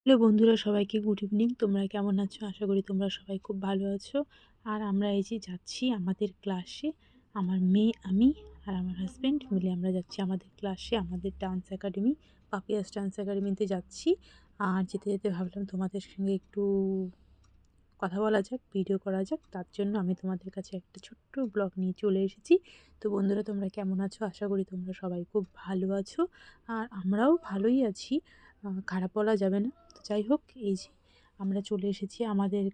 Hello বন্ধুরা, সবাইকে good evening. তোমরা কেমন আছো? আশা করি তোমরা সবাই খুব ভালো আছো। আর আমরা এই যে যাচ্ছি আমাদের ক্লাসে, আমার মেয়ে, আমি আর আমার হাজব্যান্ড মিলে আমরা যাচ্ছি আমাদের ক্লাসে, আমাদের ডান্স একাডেমি, পাপিয়াস ডান্স একাডেমিতে যাচ্ছি। আর যেতে যেতে ভাবলাম তোমাদের সঙ্গে একটু কথা বলা যাক, ভিডিও করা যাক। তার জন্য আমি তোমাদের কাছে একটা ছোট্ট ব্লগ নিয়ে চলে এসেছি। তো বন্ধুরা, তোমরা কেমন আছো? আশা করি তোমরা সবাই খুব ভালো আছো। আর আমরাও ভালোই আছি, খারাপ বলা যাবে না। তো যাই হোক, এই যে আমরা চলে এসেছি আমাদের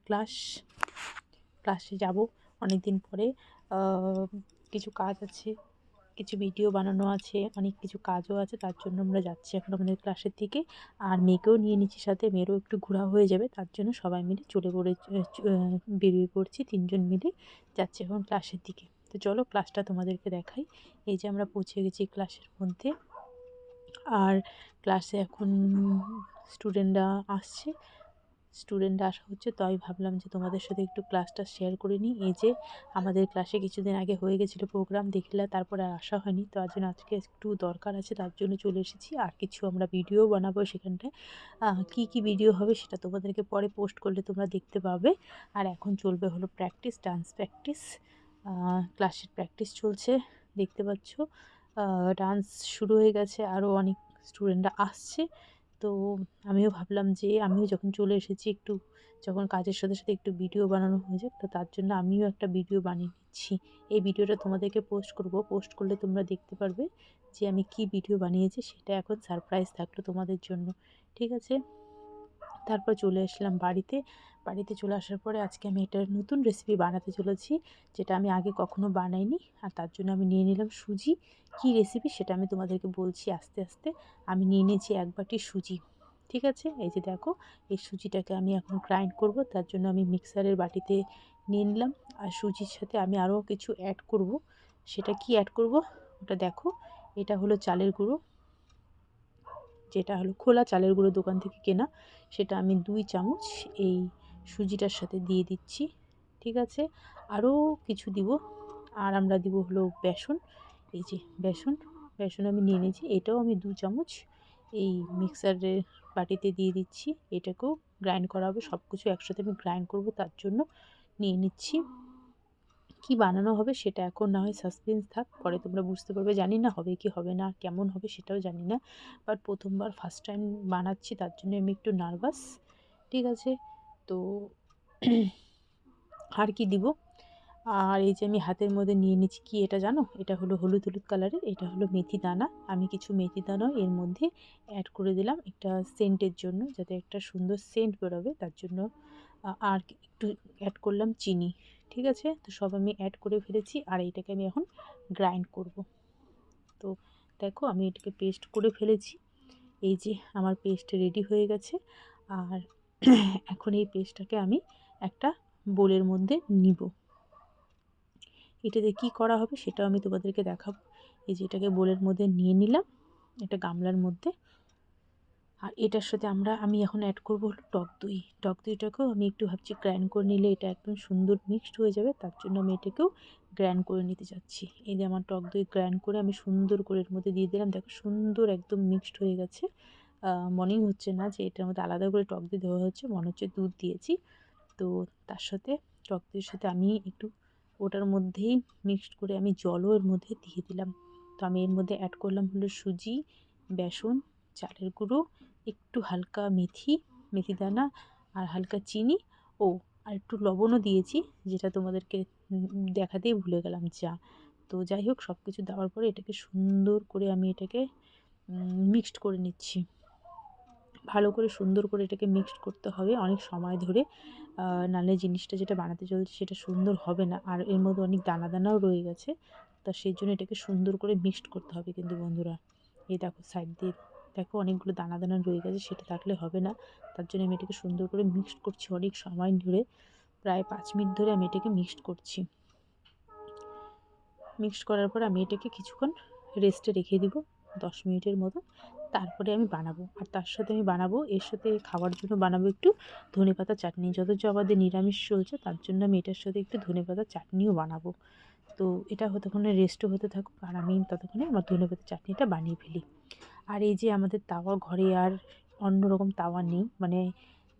ক্লাসে যাব অনেক দিন পরে। কিছু কাজ আছে, কিছু ভিডিও বানানো আছে, অনেক কিছু কাজও আছে, তার জন্য আমরা যাচ্ছি এখন আমাদের ক্লাসের দিকে। আর মেয়েকেও নিয়ে নিচ্ছি সাথে, মেয়েরও একটু ঘোরা হয়ে যাবে, তার জন্য সবাই মিলে বেরিয়ে পড়ছি, 3জন মিলে যাচ্ছি এখন ক্লাসের দিকে। তো চলো ক্লাসটা তোমাদেরকে দেখাই। এই যে আমরা পৌঁছে গেছি ক্লাসের মধ্যে, আর ক্লাসে এখন স্টুডেন্টরা আসা হচ্ছে। তো আমি ভাবলাম যে তোমাদের সাথে একটু ক্লাসটা শেয়ার করে নিই। এই যে আমাদের ক্লাসে কিছুদিন আগে হয়ে গেছিলো প্রোগ্রাম, দেখলে তারপরে আর আসা হয়নি। তো আজকে একটু দরকার আছে, তার জন্য চলে এসেছি। আর কিছু আমরা ভিডিও বানাবো সেখানটায়। কী ভিডিও হবে সেটা তোমাদেরকে পরে পোস্ট করলে তোমরা দেখতে পাবে। আর এখন চলবে হলো প্র্যাকটিস, ডান্স প্র্যাকটিস। ক্লাসের প্র্যাকটিস চলছে, দেখতে পাচ্ছ। ডান্স শুরু হয়ে গেছে, আরও অনেক স্টুডেন্টরা আসছে। তো আমিও ভাবলাম যে আমিও যখন চলে এসেছি, যখন কাজের সাথে সাথে একটু ভিডিও বানানো হয়ে যাক, তো তার জন্য আমিও একটা ভিডিও বানিয়ে নিচ্ছি। এই ভিডিওটা তোমাদেরকে পোস্ট করব, পোস্ট করলে তোমরা দেখতে পারবে যে আমি কি ভিডিও বানিয়েছি। সেটা এখন সারপ্রাইজ থাকলো তোমাদের জন্য, ঠিক আছে? তারপর চলে আসলাম বাড়িতে চলে আসার পরে আজকে আমি একটা নতুন রেসিপি বানাতে চলেছি, যেটা আমি আগে কখনো বানাইনি। আর তার জন্য আমি নিয়ে নিলাম সুজি। কী রেসিপি সেটা আমি তোমাদেরকে বলছি আস্তে আস্তে। আমি নিয়ে নিয়েছি 1 বাটি সুজি, ঠিক আছে? এই যে দেখো, এই সুজিটাকে আমি এখন গ্রাইন্ড করব, তার জন্য আমি মিক্সারের বাটিতে নিয়ে নিলাম। আর সুজির সাথে আমি আরও কিছু অ্যাড করব। সেটা কি অ্যাড করব ওটা দেখো। এটা হলো চালের গুঁড়ো, যেটা হলো খোলা চালের গুঁড়ো দোকান থেকে কেনা। সেটা আমি 2 চামচ এই সুজিটার সাথে দিয়ে দিচ্ছি, ঠিক আছে? আরও কিছু দিব। আর আমরা দিব হলো বেসন। এই যে বেসন আমি নিয়ে নিয়েছি, এটাও আমি 2 চামচ এই মিক্সারের বাটিতে দিয়ে দিচ্ছি। এটাকেও গ্রাইন্ড করা হবে, সব কিছু একসাথে আমি গ্রাইন্ড করব, তার জন্য নিয়ে নিচ্ছি। কি বানানো হবে সেটা এখন না হয় সাসপেন্স থাক, পরে তোমরা বুঝতে পারবে। জানি না হবে কি হবে না, কেমন হবে সেটাও জানি না। বাট প্রথমবার ফার্স্ট টাইম বানাচ্ছি, তার জন্য আমি একটু নার্ভাস, ঠিক আছে? তো আর কি দিব? আর এই যে আমি হাতের মধ্যে নিয়ে নিচ্ছি, কি এটা জানো? এটা হলো হলুদ কালারের, এটা হলো মেথি দানা। আমি কিছু মেথি দানা এর মধ্যে অ্যাড করে দিলাম একটা সেন্টের জন্য, যাতে একটা সুন্দর সেন্ট বেরোবে, তার জন্য। আর একটু অ্যাড করলাম চিনি, ঠিক আছে? তো সব আমি অ্যাড করে ফেলেছি, আর এইটাকে আমি এখন গ্রাইন্ড করব। তো দেখো, আমি এটাকে পেস্ট করে ফেলেছি। এই যে আমার পেস্ট রেডি হয়ে গেছে। আর এখন এই পেস্টটাকে আমি একটা বোলের মধ্যে নিব। এটাতে কি করা হবে সেটাও আমি তোমাদেরকে দেখাবো। এই যে এটাকে বোলের মধ্যে নিয়ে নিলাম, একটা গামলার মধ্যে। আর এটার সাথে আমি এখন অ্যাড করবো হলো টক দইটাকেও আমি একটু ভাবছি গ্রাইন্ড করে নিলে এটা একদম সুন্দর মিক্সড হয়ে যাবে, তার জন্য আমি এটাকেও গ্রাইন্ড করে নিতে চাচ্ছি। এই যে আমার টক দই গ্রাইন্ড করে আমি সুন্দর করে এর মধ্যে দিয়ে দিলাম। দেখো সুন্দর একদম মিক্সড হয়ে গেছে। মনেই হচ্ছে না যে এটার মধ্যে আলাদা করে টক দই দেওয়া হচ্ছে, মনে হচ্ছে দুধ দিয়েছি। তো তার সাথে টক দইয়ের সাথে আমি একটু ওটার মধ্যেই মিক্সড করে আমি জলও এর মধ্যে দিয়ে দিলাম। তো আমি এর মধ্যে অ্যাড করলাম হলো সুজি, বেসন, চালের গুঁড়ো, একটু হালকা মেথি দানা, আর হালকা চিনি। ও, আর একটু লবণও দিয়েছি, যেটা তোমাদেরকে দেখাতেই ভুলে গেলাম। তো যাই হোক, সব কিছু দেওয়ার পরে এটাকে সুন্দর করে আমি এটাকে মিক্সড করে নিচ্ছি। ভালো করে সুন্দর করে এটাকে মিক্সড করতে হবে অনেক সময় ধরে, নাহলে জিনিসটা যেটা বানাতে চলছে সেটা সুন্দর হবে না। আর এর মধ্যে অনেক দানাও রয়ে গেছে, তা সেই জন্য এটাকে সুন্দর করে মিক্সড করতে হবে। কিন্তু বন্ধুরা, এই দেখো সাইড দিয়ে দেখো অনেকগুলো দানা রয়ে গেছে, সেটা থাকলে হবে না। তার জন্য আমি এটাকে সুন্দর করে মিক্সড করছি অনেক সময় ধরে, প্রায় 5 মিনিট ধরে আমি এটাকে মিক্সড করছি। মিক্সড করার পর আমি এটাকে কিছুক্ষণ রেস্টে রেখে দিব, 10 মিনিটের মতো। তারপরে আমি বানাবো। আর তার সাথে আমি বানাবো, এর সাথে খাওয়ার জন্য বানাবো একটু ধনেপাতা চাটনি। যথচ আমাদের নিরামিষ চলছে, তার জন্য আমি এটার সাথে একটু ধনেপাতা চাটনিও বানাবো। তো এটা ততক্ষণে রেস্টও হতে থাকুক, আর আমি ততক্ষণে আমার ধনেপাতা চাটনিটা বানিয়ে ফেলি। আর এই যে আমাদের তাওয়া ঘরে আর অন্যরকম তাওয়া নেই, মানে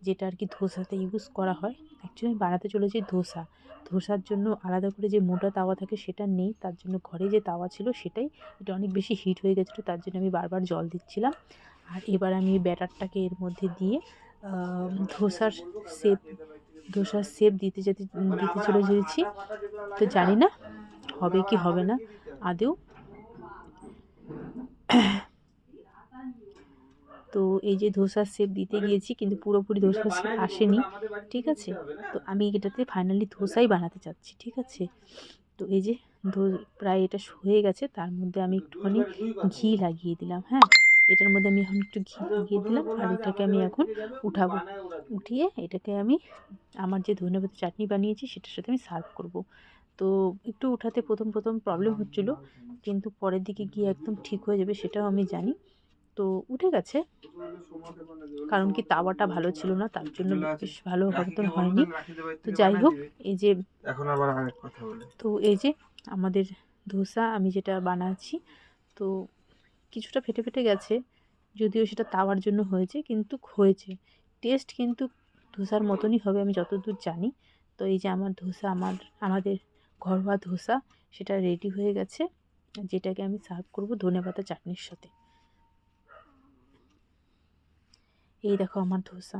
যেটা আর কি ধোসাতে ইউজ করা হয়। অ্যাকচুয়ালি আমি বানাতে চলেছি ধোসা। ধোসার জন্য আলাদা করে যে মোটা তাওয়া থাকে সেটা নেই, তার জন্য ঘরে যে তাওয়া ছিল সেটাই, এটা অনেক বেশি হিট হয়ে গেছিলো, তার জন্য আমি বারবার জল দিচ্ছিলাম। আর এবার আমি ব্যাটারটাকে এর মধ্যে দিয়ে ধোসার শেপ ধোসার শেপ দিতে চলে যেয়েছি। তো জানি না হবে কি হবে না আদৌ। তো এই যে ধোসার শেপ দিতে গিয়েছি, কিন্তু পুরোপুরি ধোসার শেপ আসেনি, ঠিক আছে। তো আমি এটাতে ফাইনালি ধোসাই বানাতে চাচ্ছি, ঠিক আছে। তো এই যে প্রায় এটা হয়ে গেছে, তার মধ্যে আমি একটুখানি ঘি লাগিয়ে দিলাম। হ্যাঁ, এটার মধ্যে আমি এখন একটু ঘি লাগিয়ে দিলাম, আর এটাকে আমি এখন উঠাবো। উঠিয়ে এটাকে আমি আমার যে ধনেপাতা চাটনি বানিয়েছি সেটার সাথে আমি সার্ভ করব। তো একটু উঠাতে প্রথম প্রবলেম হচ্ছিল, কিন্তু পরের দিকে গিয়ে একদম ঠিক হয়ে যাবে সেটাও আমি জানি। তো উঠে গেছে, কারণ কি তাওয়াটা ভালো ছিল না, তার জন্য বেশ ভালো মতন হয়নি। তো যাই হোক, এই যে এখন আবার আরেক কথা বলে, তো এই যে আমাদের ধোসা আমি যেটা বানাচ্ছি, তো কিছুটা ফেটে গেছে, যদিও সেটা তাওয়ার জন্য হয়েছে, কিন্তু হয়েছে। টেস্ট কিন্তু ধোসার মতনই হবে আমি যতদূর জানি। তো এই যে আমার ধোসা, আমাদের ঘরোয়া ধোসা, সেটা রেডি হয়ে গেছে, যেটাকে আমি সার্ভ করব ধনেপাতা চাটনির সাথে। এই দেখো আমার ধোসা।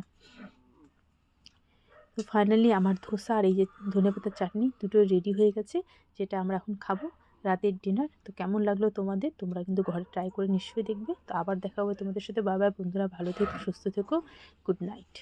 তো ফাইনালি আমার ধোসা আর এই যে ধনেপাতার চাটনি দুটো রেডি হয়ে গেছে, যেটা আমরা এখন খাবো রাতের ডিনার। তো কেমন লাগলো তোমাদের? তোমরা কিন্তু ঘরে ট্রাই করে নিশ্চয়ই দেখবে। তো আবার দেখা হবে তোমাদের সাথে। বাই বাই বন্ধুরা, ভালো থেকো, সুস্থ থেকো, গুড নাইট।